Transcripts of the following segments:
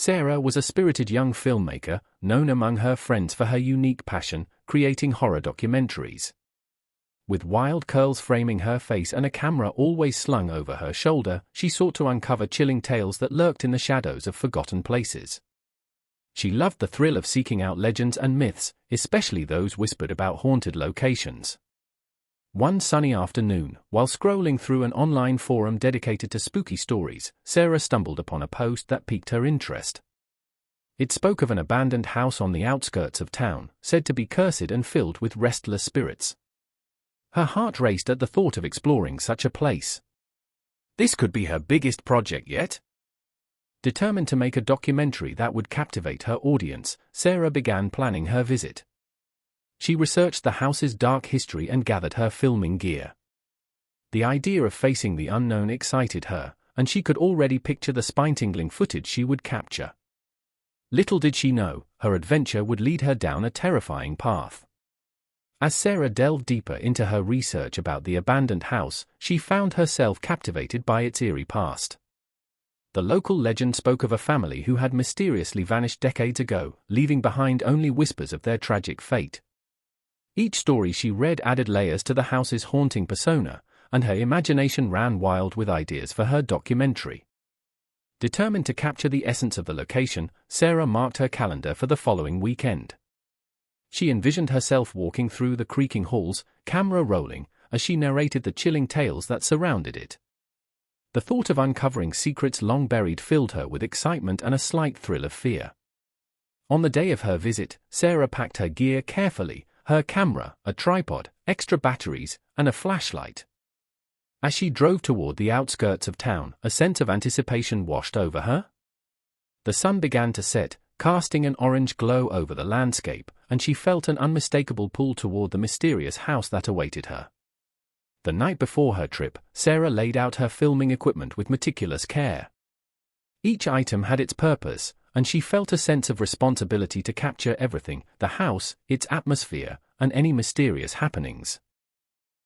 Sarah was a spirited young filmmaker, known among her friends for her unique passion, creating horror documentaries. With wild curls framing her face and a camera always slung over her shoulder, she sought to uncover chilling tales that lurked in the shadows of forgotten places. She loved the thrill of seeking out legends and myths, especially those whispered about haunted locations. One sunny afternoon, while scrolling through an online forum dedicated to spooky stories, Sarah stumbled upon a post that piqued her interest. It spoke of an abandoned house on the outskirts of town, said to be cursed and filled with restless spirits. Her heart raced at the thought of exploring such a place. This could be her biggest project yet. Determined to make a documentary that would captivate her audience, Sarah began planning her visit. She researched the house's dark history and gathered her filming gear. The idea of facing the unknown excited her, and she could already picture the spine-tingling footage she would capture. Little did she know, her adventure would lead her down a terrifying path. As Sarah delved deeper into her research about the abandoned house, she found herself captivated by its eerie past. The local legend spoke of a family who had mysteriously vanished decades ago, leaving behind only whispers of their tragic fate. Each story she read added layers to the house's haunting persona, and her imagination ran wild with ideas for her documentary. Determined to capture the essence of the location, Sarah marked her calendar for the following weekend. She envisioned herself walking through the creaking halls, camera rolling, as she narrated the chilling tales that surrounded it. The thought of uncovering secrets long buried filled her with excitement and a slight thrill of fear. On the day of her visit, Sarah packed her gear carefully, her camera, a tripod, extra batteries, and a flashlight. As she drove toward the outskirts of town, a sense of anticipation washed over her. The sun began to set, casting an orange glow over the landscape, and she felt an unmistakable pull toward the mysterious house that awaited her. The night before her trip, Sarah laid out her filming equipment with meticulous care. Each item had its purpose, and she felt a sense of responsibility to capture everything: the house, its atmosphere, and any mysterious happenings.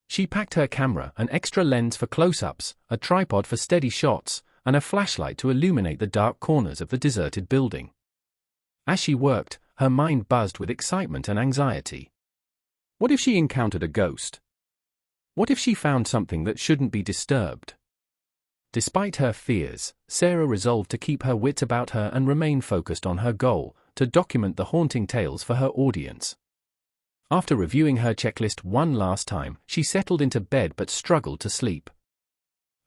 She packed her camera, an extra lens for close-ups, a tripod for steady shots, and a flashlight to illuminate the dark corners of the deserted building. As she worked, her mind buzzed with excitement and anxiety. What if she encountered a ghost? What if she found something that shouldn't be disturbed? Despite her fears, Sarah resolved to keep her wits about her and remain focused on her goal, to document the haunting tales for her audience. After reviewing her checklist one last time, she settled into bed but struggled to sleep.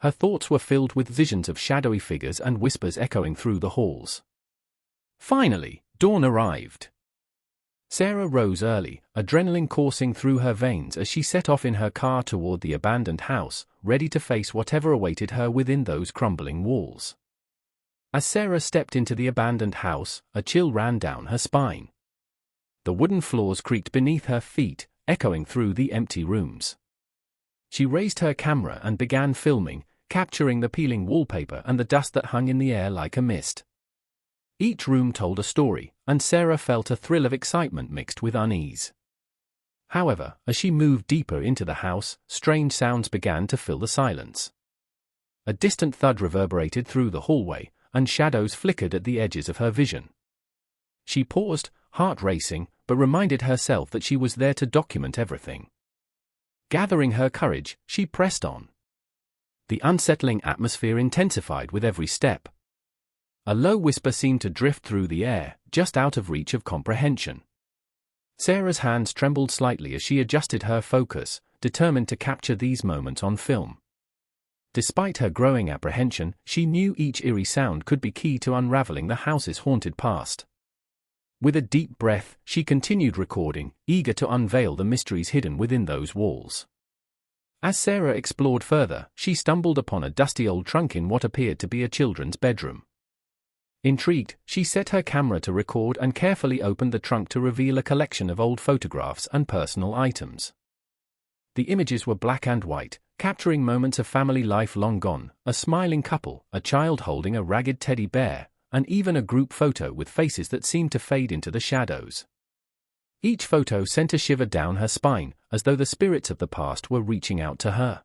Her thoughts were filled with visions of shadowy figures and whispers echoing through the halls. Finally, dawn arrived. Sarah rose early, adrenaline coursing through her veins as she set off in her car toward the abandoned house, ready to face whatever awaited her within those crumbling walls. As Sarah stepped into the abandoned house, a chill ran down her spine. The wooden floors creaked beneath her feet, echoing through the empty rooms. She raised her camera and began filming, capturing the peeling wallpaper and the dust that hung in the air like a mist. Each room told a story, and Sarah felt a thrill of excitement mixed with unease. However, as she moved deeper into the house, strange sounds began to fill the silence. A distant thud reverberated through the hallway, and shadows flickered at the edges of her vision. She paused, heart racing, but reminded herself that she was there to document everything. Gathering her courage, she pressed on. The unsettling atmosphere intensified with every step. A low whisper seemed to drift through the air, just out of reach of comprehension. Sarah's hands trembled slightly as she adjusted her focus, determined to capture these moments on film. Despite her growing apprehension, she knew each eerie sound could be key to unraveling the house's haunted past. With a deep breath, she continued recording, eager to unveil the mysteries hidden within those walls. As Sarah explored further, she stumbled upon a dusty old trunk in what appeared to be a children's bedroom. Intrigued, she set her camera to record and carefully opened the trunk to reveal a collection of old photographs and personal items. The images were black and white, capturing moments of family life long gone: a smiling couple, a child holding a ragged teddy bear, and even a group photo with faces that seemed to fade into the shadows. Each photo sent a shiver down her spine, as though the spirits of the past were reaching out to her.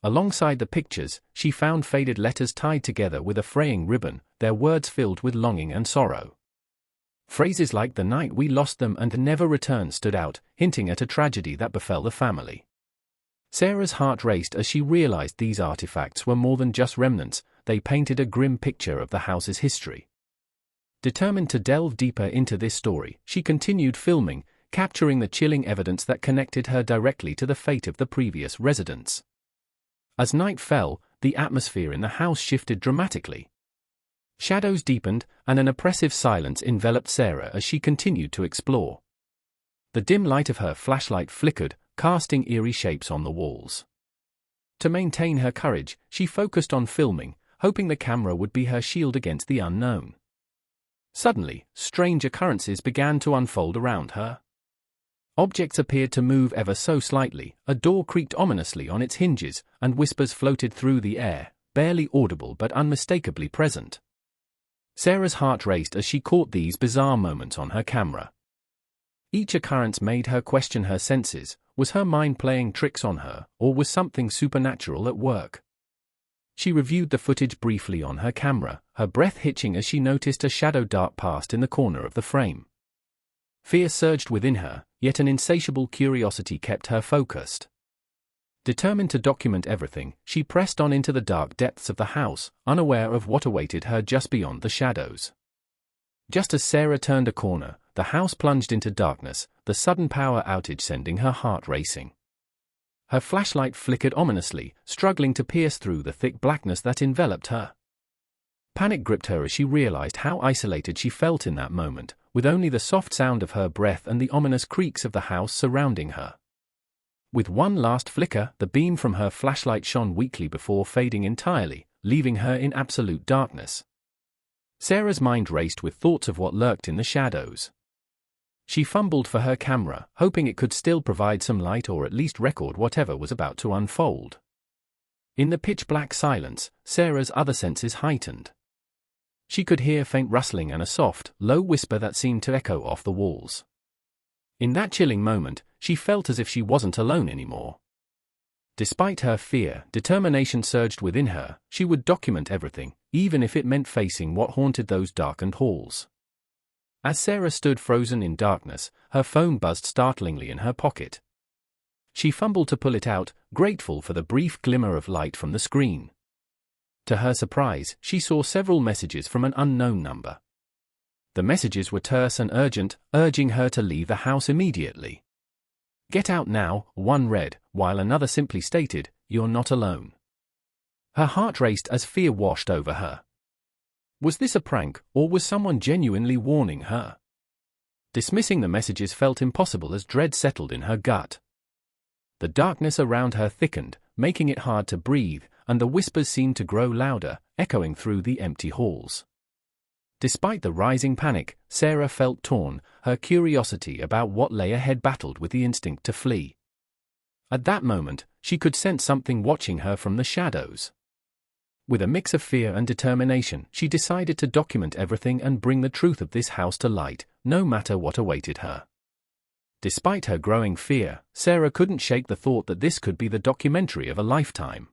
Alongside the pictures, she found faded letters tied together with a fraying ribbon, their words filled with longing and sorrow. Phrases like "the night we lost them and never returned" stood out, hinting at a tragedy that befell the family. Sarah's heart raced as she realized these artifacts were more than just remnants, they painted a grim picture of the house's history. Determined to delve deeper into this story, she continued filming, capturing the chilling evidence that connected her directly to the fate of the previous residents. As night fell, the atmosphere in the house shifted dramatically. Shadows deepened, and an oppressive silence enveloped Sarah as she continued to explore. The dim light of her flashlight flickered, casting eerie shapes on the walls. To maintain her courage, she focused on filming, hoping the camera would be her shield against the unknown. Suddenly, strange occurrences began to unfold around her. Objects appeared to move ever so slightly, a door creaked ominously on its hinges, and whispers floated through the air, barely audible but unmistakably present. Sarah's heart raced as she caught these bizarre moments on her camera. Each occurrence made her question her senses. Was her mind playing tricks on her, or was something supernatural at work? She reviewed the footage briefly on her camera, her breath hitching as she noticed a shadow dart past in the corner of the frame. Fear surged within her, yet an insatiable curiosity kept her focused. Determined to document everything, she pressed on into the dark depths of the house, unaware of what awaited her just beyond the shadows. Just as Sarah turned a corner, the house plunged into darkness, the sudden power outage sending her heart racing. Her flashlight flickered ominously, struggling to pierce through the thick blackness that enveloped her. Panic gripped her as she realized how isolated she felt in that moment, with only the soft sound of her breath and the ominous creaks of the house surrounding her. With one last flicker, the beam from her flashlight shone weakly before fading entirely, leaving her in absolute darkness. Sarah's mind raced with thoughts of what lurked in the shadows. She fumbled for her camera, hoping it could still provide some light or at least record whatever was about to unfold. In the pitch-black silence, Sarah's other senses heightened. She could hear faint rustling and a soft, low whisper that seemed to echo off the walls. In that chilling moment, she felt as if she wasn't alone anymore. Despite her fear, determination surged within her. She would document everything, even if it meant facing what haunted those darkened halls. As Sarah stood frozen in darkness, her phone buzzed startlingly in her pocket. She fumbled to pull it out, grateful for the brief glimmer of light from the screen. To her surprise, she saw several messages from an unknown number. The messages were terse and urgent, urging her to leave the house immediately. "Get out now," one read, while another simply stated, "You're not alone." Her heart raced as fear washed over her. Was this a prank, or was someone genuinely warning her? Dismissing the messages felt impossible as dread settled in her gut. The darkness around her thickened, making it hard to breathe, and the whispers seemed to grow louder, echoing through the empty halls. Despite the rising panic, Sarah felt torn, her curiosity about what lay ahead battled with the instinct to flee. At that moment, she could sense something watching her from the shadows. With a mix of fear and determination, she decided to document everything and bring the truth of this house to light, no matter what awaited her. Despite her growing fear, Sarah couldn't shake the thought that this could be the documentary of a lifetime.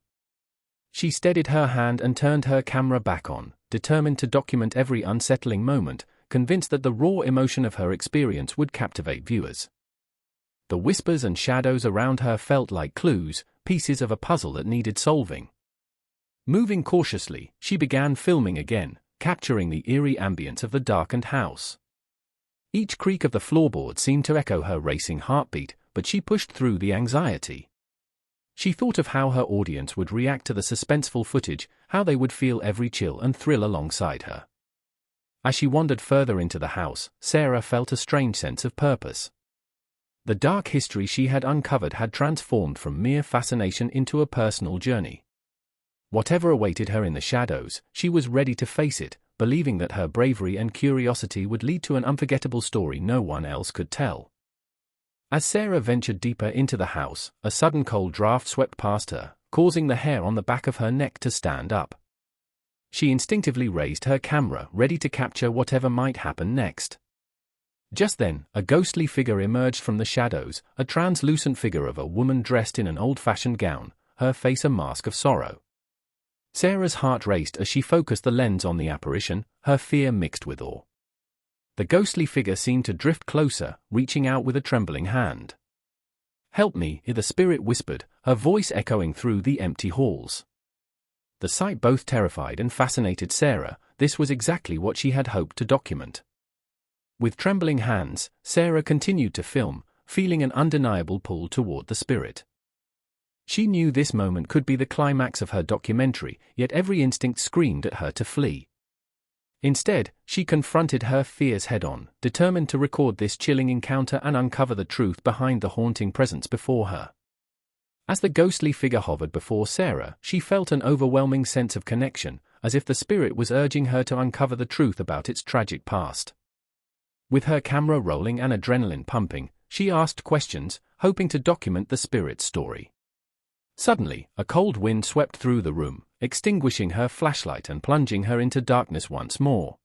She steadied her hand and turned her camera back on, determined to document every unsettling moment, convinced that the raw emotion of her experience would captivate viewers. The whispers and shadows around her felt like clues, pieces of a puzzle that needed solving. Moving cautiously, she began filming again, capturing the eerie ambience of the darkened house. Each creak of the floorboard seemed to echo her racing heartbeat, but she pushed through the anxiety. She thought of how her audience would react to the suspenseful footage, how they would feel every chill and thrill alongside her. As she wandered further into the house, Sarah felt a strange sense of purpose. The dark history she had uncovered had transformed from mere fascination into a personal journey. Whatever awaited her in the shadows, she was ready to face it, believing that her bravery and curiosity would lead to an unforgettable story no one else could tell. As Sarah ventured deeper into the house, a sudden cold draft swept past her, causing the hair on the back of her neck to stand up. She instinctively raised her camera, ready to capture whatever might happen next. Just then, a ghostly figure emerged from the shadows, a translucent figure of a woman dressed in an old-fashioned gown, her face a mask of sorrow. Sarah's heart raced as she focused the lens on the apparition, her fear mixed with awe. The ghostly figure seemed to drift closer, reaching out with a trembling hand. "Help me," the spirit whispered, her voice echoing through the empty halls. The sight both terrified and fascinated Sarah. This was exactly what she had hoped to document. With trembling hands, Sarah continued to film, feeling an undeniable pull toward the spirit. She knew this moment could be the climax of her documentary, yet every instinct screamed at her to flee. Instead, she confronted her fears head-on, determined to record this chilling encounter and uncover the truth behind the haunting presence before her. As the ghostly figure hovered before Sarah, she felt an overwhelming sense of connection, as if the spirit was urging her to uncover the truth about its tragic past. With her camera rolling and adrenaline pumping, she asked questions, hoping to document the spirit's story. Suddenly, a cold wind swept through the room, extinguishing her flashlight and plunging her into darkness once more.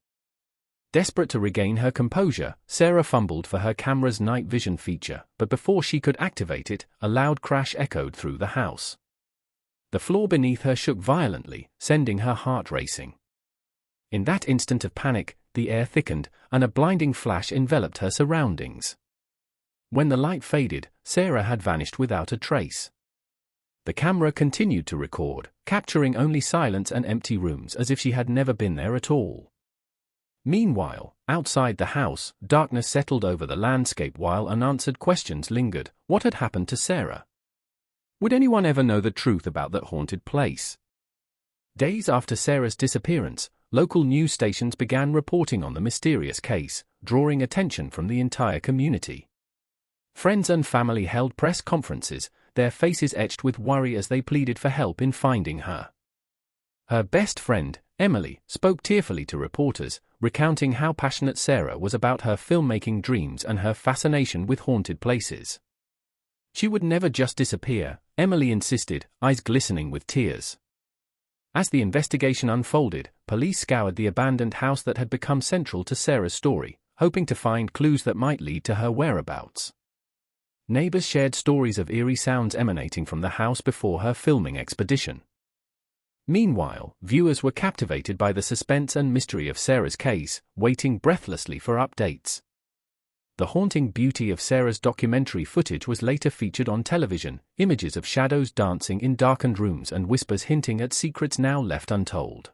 Desperate to regain her composure, Sarah fumbled for her camera's night vision feature, but before she could activate it, a loud crash echoed through the house. The floor beneath her shook violently, sending her heart racing. In that instant of panic, the air thickened, and a blinding flash enveloped her surroundings. When the light faded, Sarah had vanished without a trace. The camera continued to record, capturing only silence and empty rooms as if she had never been there at all. Meanwhile, outside the house, darkness settled over the landscape while unanswered questions lingered. What had happened to Sarah? Would anyone ever know the truth about that haunted place? Days after Sarah's disappearance, local news stations began reporting on the mysterious case, drawing attention from the entire community. Friends and family held press conferences, their faces etched with worry as they pleaded for help in finding her. Her best friend, Emily, spoke tearfully to reporters, recounting how passionate Sarah was about her filmmaking dreams and her fascination with haunted places. She would never just disappear, Emily insisted, eyes glistening with tears. As the investigation unfolded, police scoured the abandoned house that had become central to Sarah's story, hoping to find clues that might lead to her whereabouts. Neighbors shared stories of eerie sounds emanating from the house before her filming expedition. Meanwhile, viewers were captivated by the suspense and mystery of Sarah's case, waiting breathlessly for updates. The haunting beauty of Sarah's documentary footage was later featured on television, images of shadows dancing in darkened rooms and whispers hinting at secrets now left untold.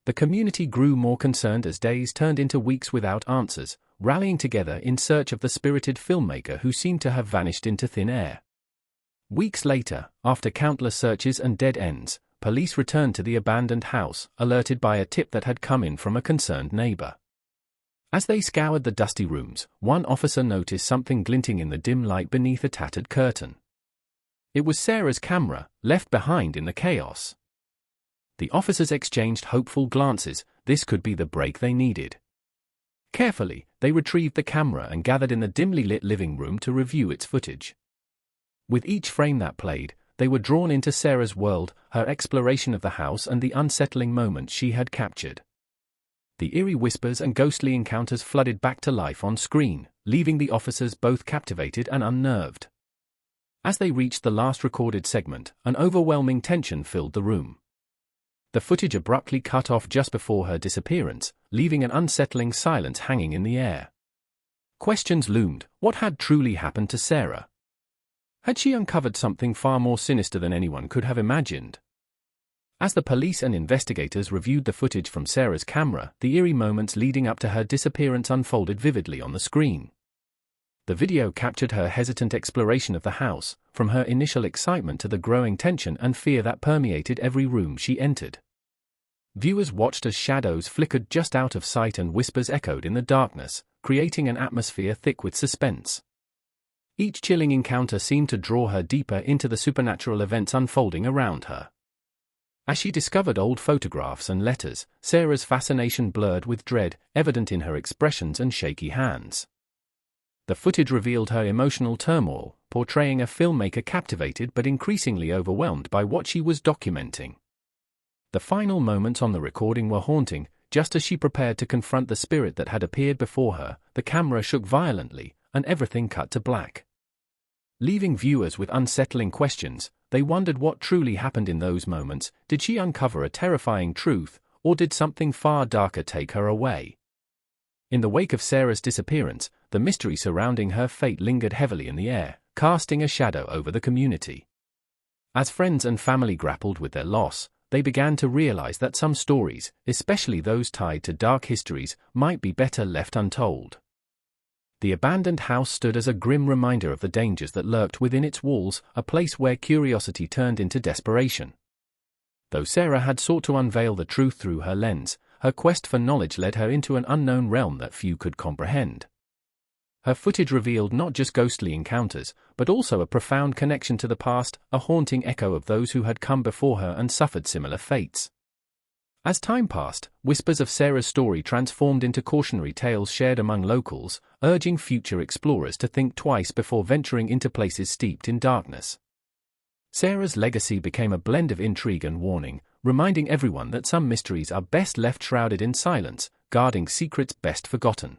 The community grew more concerned as days turned into weeks without answers, rallying together in search of the spirited filmmaker who seemed to have vanished into thin air. Weeks later, after countless searches and dead ends, police returned to the abandoned house, alerted by a tip that had come in from a concerned neighbor. As they scoured the dusty rooms, one officer noticed something glinting in the dim light beneath a tattered curtain. It was Sarah's camera, left behind in the chaos. The officers exchanged hopeful glances. This could be the break they needed. Carefully, they retrieved the camera and gathered in the dimly lit living room to review its footage. With each frame that played, they were drawn into Sarah's world, her exploration of the house and the unsettling moments she had captured. The eerie whispers and ghostly encounters flooded back to life on screen, leaving the officers both captivated and unnerved. As they reached the last recorded segment, an overwhelming tension filled the room. The footage abruptly cut off just before her disappearance, leaving an unsettling silence hanging in the air. Questions loomed. What had truly happened to Sarah? Had she uncovered something far more sinister than anyone could have imagined? As the police and investigators reviewed the footage from Sarah's camera, the eerie moments leading up to her disappearance unfolded vividly on the screen. The video captured her hesitant exploration of the house, from her initial excitement to the growing tension and fear that permeated every room she entered. Viewers watched as shadows flickered just out of sight and whispers echoed in the darkness, creating an atmosphere thick with suspense. Each chilling encounter seemed to draw her deeper into the supernatural events unfolding around her. As she discovered old photographs and letters, Sarah's fascination blurred with dread, evident in her expressions and shaky hands. The footage revealed her emotional turmoil, portraying a filmmaker captivated but increasingly overwhelmed by what she was documenting. The final moments on the recording were haunting. Just as she prepared to confront the spirit that had appeared before her, the camera shook violently, and everything cut to black. Leaving viewers with unsettling questions, they wondered what truly happened in those moments. Did she uncover a terrifying truth, or did something far darker take her away? In the wake of Sarah's disappearance, the mystery surrounding her fate lingered heavily in the air, casting a shadow over the community. As friends and family grappled with their loss, they began to realize that some stories, especially those tied to dark histories, might be better left untold. The abandoned house stood as a grim reminder of the dangers that lurked within its walls, a place where curiosity turned into desperation. Though Sarah had sought to unveil the truth through her lens, her quest for knowledge led her into an unknown realm that few could comprehend. Her footage revealed not just ghostly encounters, but also a profound connection to the past, a haunting echo of those who had come before her and suffered similar fates. As time passed, whispers of Sarah's story transformed into cautionary tales shared among locals, urging future explorers to think twice before venturing into places steeped in darkness. Sarah's legacy became a blend of intrigue and warning, reminding everyone that some mysteries are best left shrouded in silence, guarding secrets best forgotten.